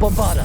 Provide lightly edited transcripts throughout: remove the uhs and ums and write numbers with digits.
Bombarda!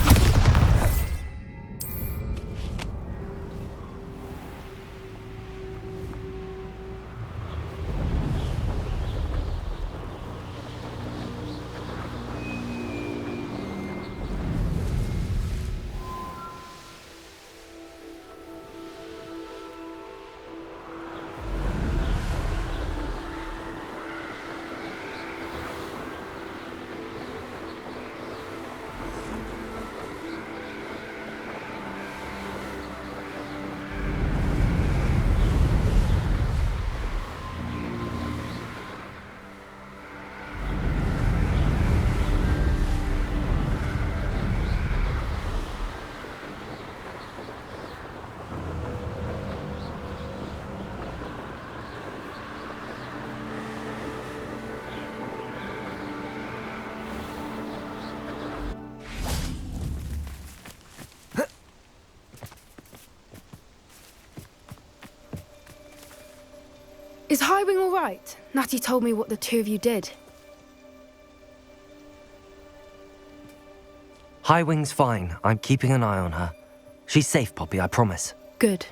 Is Highwing all right? Natty told me what the two of you did. Highwing's fine. I'm keeping an eye on her. She's safe, Poppy, I promise. Good.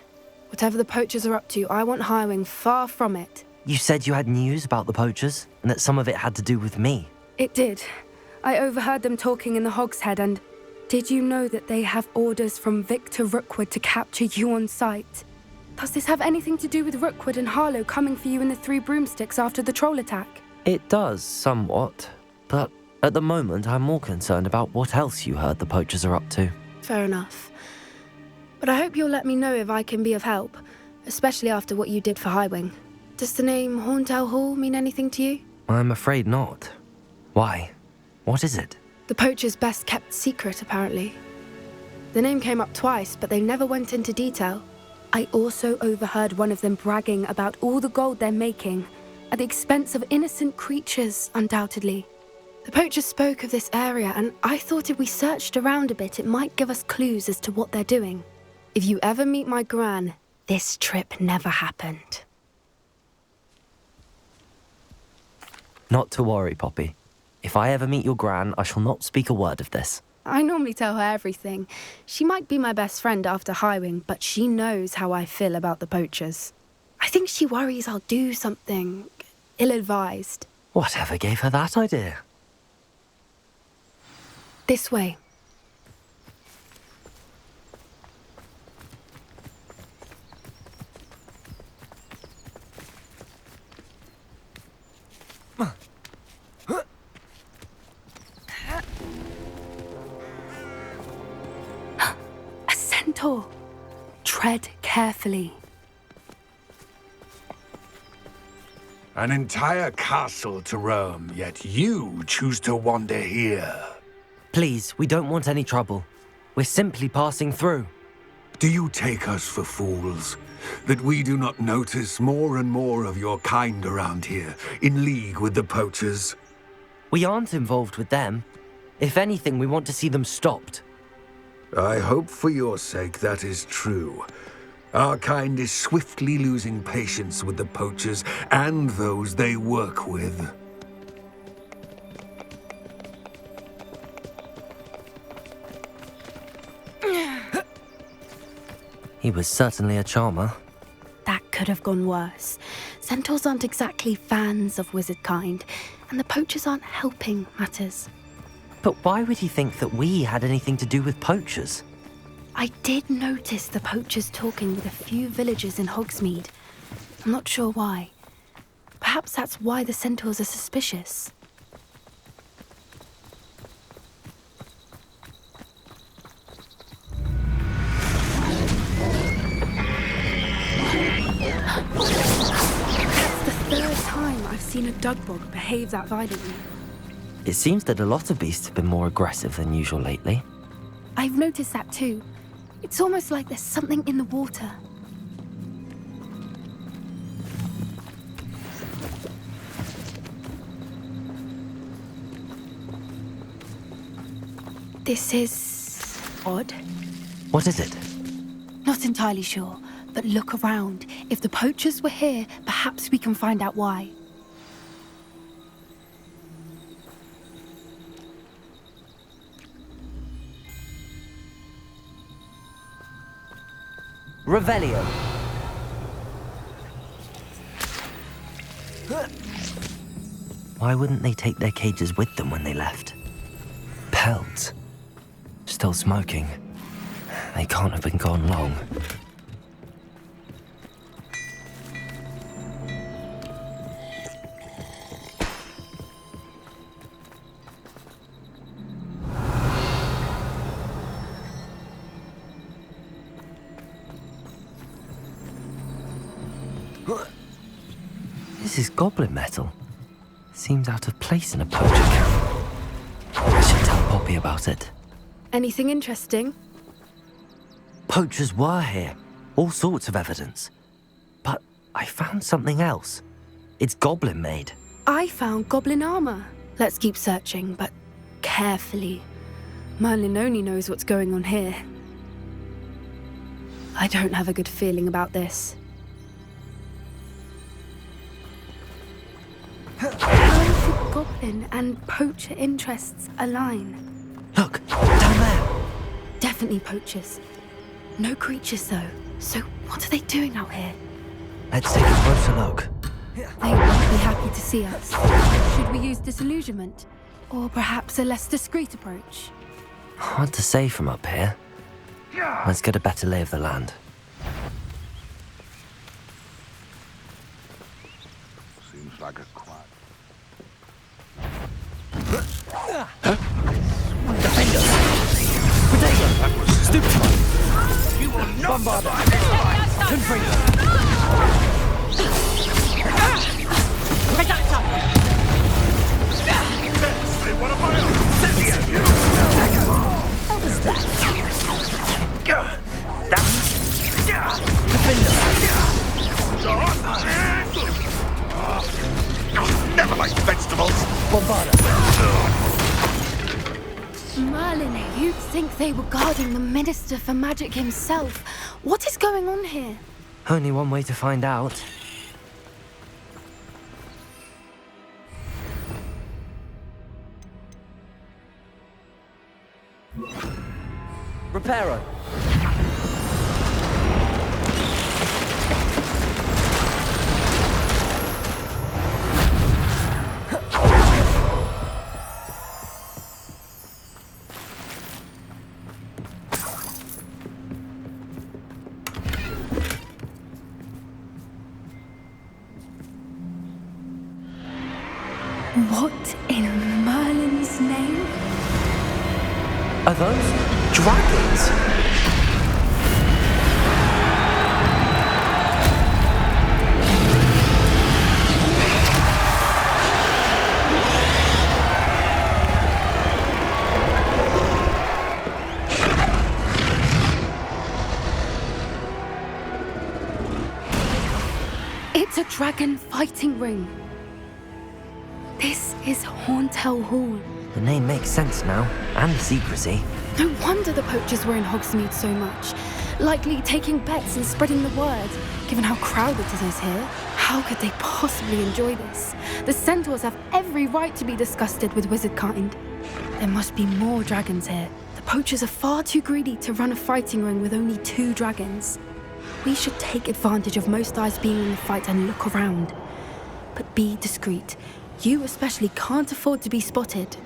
Whatever the poachers are up to, I want Highwing far from it. You said you had news about the poachers, and that some of it had to do with me. It did. I overheard them talking in the Hogshead, and did you know that they have orders from Victor Rookwood to capture you on sight? Does this have anything to do with Rookwood and Harlow coming for you in the Three Broomsticks after the troll attack? It does, somewhat. But at the moment, I'm more concerned about what else you heard the poachers are up to. Fair enough. But I hope you'll let me know if I can be of help, especially after what you did for Highwing. Does the name Horntail Hall mean anything to you? I'm afraid not. Why? What is it? The poachers' best kept secret, apparently. The name came up twice, but they never went into detail. I also overheard one of them bragging about all the gold they're making, at the expense of innocent creatures, undoubtedly. The poachers spoke of this area, and I thought if we searched around a bit, it might give us clues as to what they're doing. If you ever meet my gran, this trip never happened. Not to worry, Poppy. If I ever meet your gran, I shall not speak a word of this. I normally tell her everything. She might be my best friend after Highwing, but she knows how I feel about the poachers. I think she worries I'll do something ill-advised. Whatever gave her that idea? This way. Centaur. Tread carefully. An entire castle to roam, yet you choose to wander here. Please, we don't want any trouble. We're simply passing through. Do you take us for fools? That we do not notice more and more of your kind around here, in league with the poachers? We aren't involved with them. If anything, we want to see them stopped. I hope for your sake that is true. Our kind is swiftly losing patience with the poachers and those they work with. He was certainly a charmer. That could have gone worse. Centaurs aren't exactly fans of wizard kind, and the poachers aren't helping matters. But why would he think that we had anything to do with poachers? I did notice the poachers talking with a few villagers in Hogsmeade. I'm not sure why. Perhaps that's why the centaurs are suspicious. That's the third time I've seen a dugbog behave that violently. It seems that a lot of beasts have been more aggressive than usual lately. I've noticed that too. It's almost like there's something in the water. This is odd. What is it? Not entirely sure, but look around. If the poachers were here, perhaps we can find out why. Revelio. Why wouldn't they take their cages with them when they left? Pelts. Still smoking. They can't have been gone long. This is goblin metal. Seems out of place in a poacher camp. I should tell Poppy about it. Anything interesting? Poachers were here. All sorts of evidence. But I found something else. It's goblin made. I found goblin armor. Let's keep searching, but carefully. Merlin only knows what's going on here. I don't have a good feeling about this. How did goblin and poacher interests align? Look, down there. Definitely poachers. No creatures though. So what are they doing out here? Let's take a closer look. They won't be happy to see us. Should we use disillusionment? Or perhaps a less discreet approach? Hard to say from up here. Let's get a better lay of the land. Seems like a quiet. Defender! Potato! That was Stupid one! You will not Bombarder! Confringo! Say one of my own. What was that? Defender! Never liked vegetables. Bombarder! Merlin, you'd think they were guarding the Minister for Magic himself. What is going on here? Only one way to find out. Reparo. What in Merlin's name? Are those dragons? It's a dragon fighting ring. This is Hauntel Hall. The name makes sense now, and the secrecy. No wonder the poachers were in Hogsmeade so much. Likely taking bets and spreading the word, given how crowded it is here. How could they possibly enjoy this? The centaurs have every right to be disgusted with wizard kind. There must be more dragons here. The poachers are far too greedy to run a fighting ring with only 2 dragons. We should take advantage of most eyes being in the fight and look around. But be discreet. You especially can't afford to be spotted.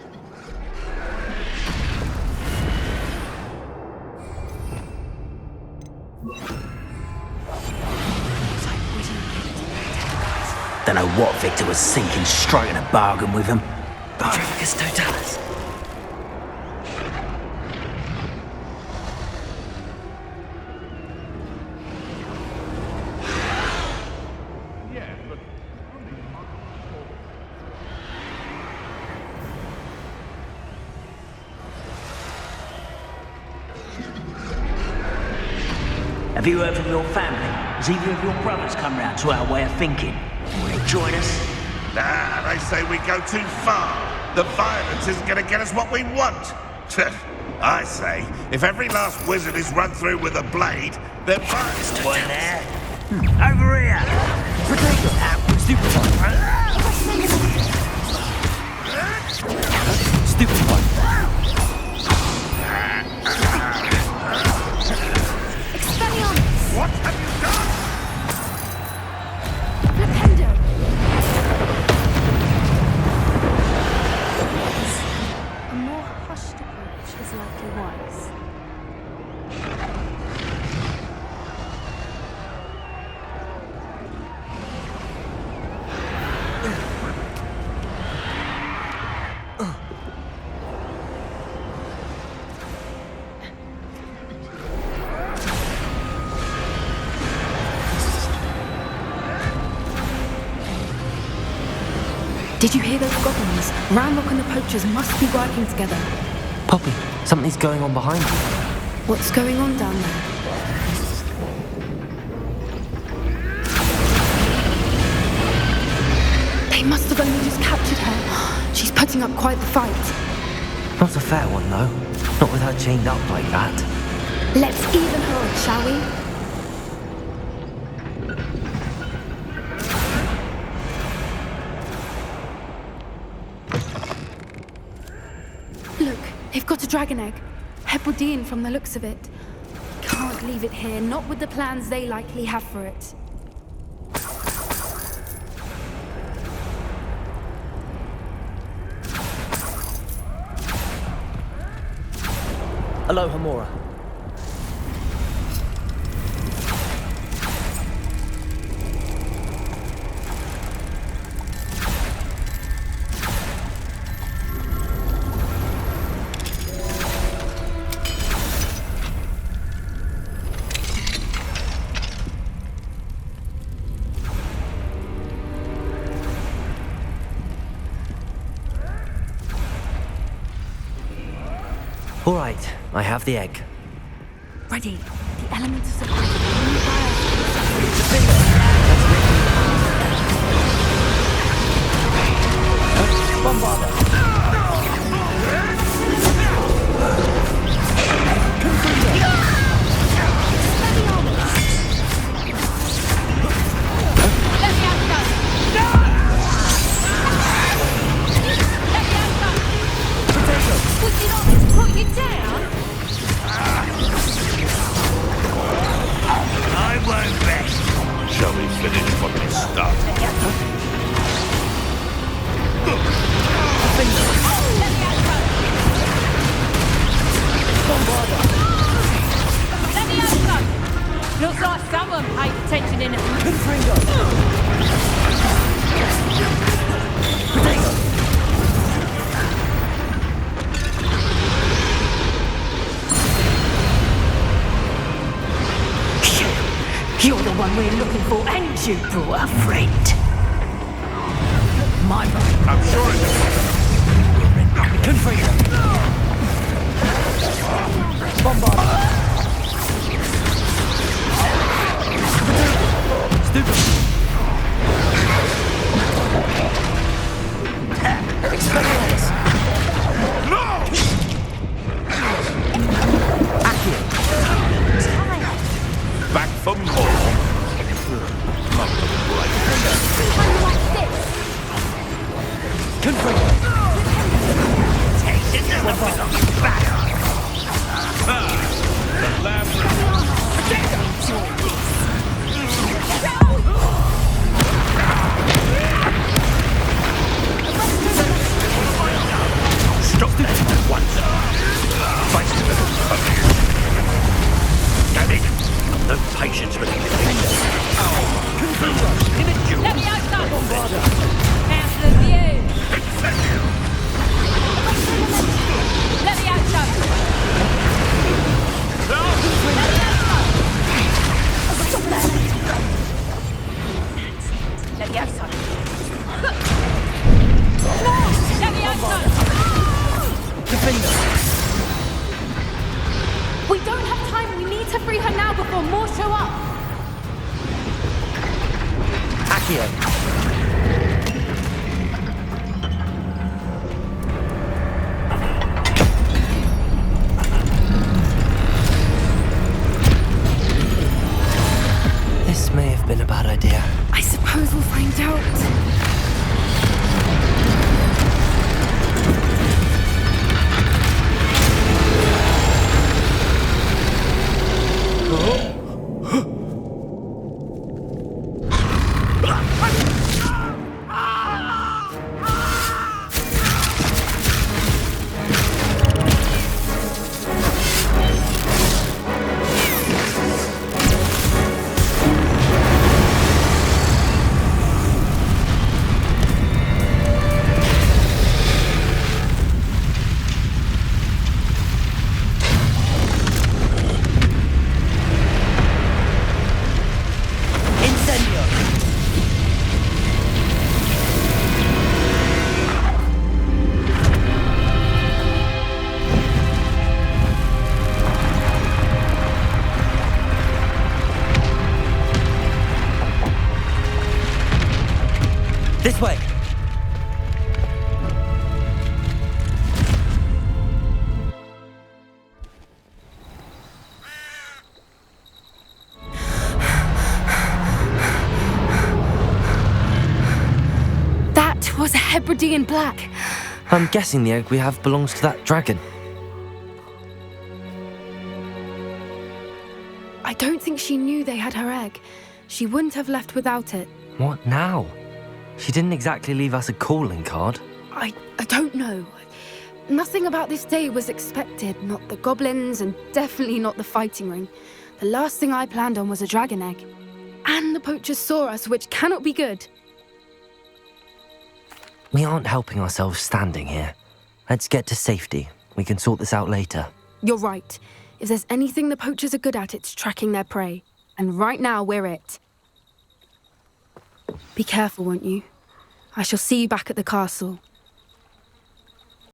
Don't know what Victor was thinking, striking a bargain with him. Patricus Totalis. Have you heard from your family? Has either of your brothers come round to our way of thinking? Will they join us? Nah, they say we go too far. The violence isn't going to get us what we want. I say, if every last wizard is run through with a blade, then violence One there. Over here. Potato! Stupid one! Stupid one! Expelliarmus! What? Watched approach is likely wise. Did you hear those goblins? Ranrock and the poachers must be working together. Poppy, something's going on behind you. What's going on down there? They must have only just captured her. She's putting up quite the fight. Not a fair one, though. Not with her chained up like that. Let's even her up, shall we? Look, they've got a dragon egg. Hebridean from the looks of it. Can't leave it here, not with the plans they likely have for it. Hello, Hamura. All right, I have the egg. Ready. The element of surprise. Shall we finish what we started? Looks like someone paid attention in it. You're the one we're looking for, and you brought a friend. My man. I'm sure it's Confringo. Bombard. Stupid. Expelliarmus. No! Accio. Back for more. Not the right. Confringo. Take it to the back. The lab. Stop it at once. Fight to the damn it! Got no patience with you. Let me out, Council of you. Let me out, Let me out, son. Let me out, son. We don't have time. We need to free her now before more show up. Accio. This may have been a bad idea. I suppose we'll find out. OD in black. I'm guessing the egg we have belongs to that dragon. I don't think she knew they had her egg. She wouldn't have left without it. What now? She didn't exactly leave us a calling card. I don't know. Nothing about this day was expected. Not the goblins, and definitely not the fighting ring. The last thing I planned on was a dragon egg. And the poachers saw us, which cannot be good. We aren't helping ourselves standing here. Let's get to safety. We can sort this out later. You're right. If there's anything the poachers are good at, it's tracking their prey. And right now, we're it. Be careful, won't you? I shall see you back at the castle.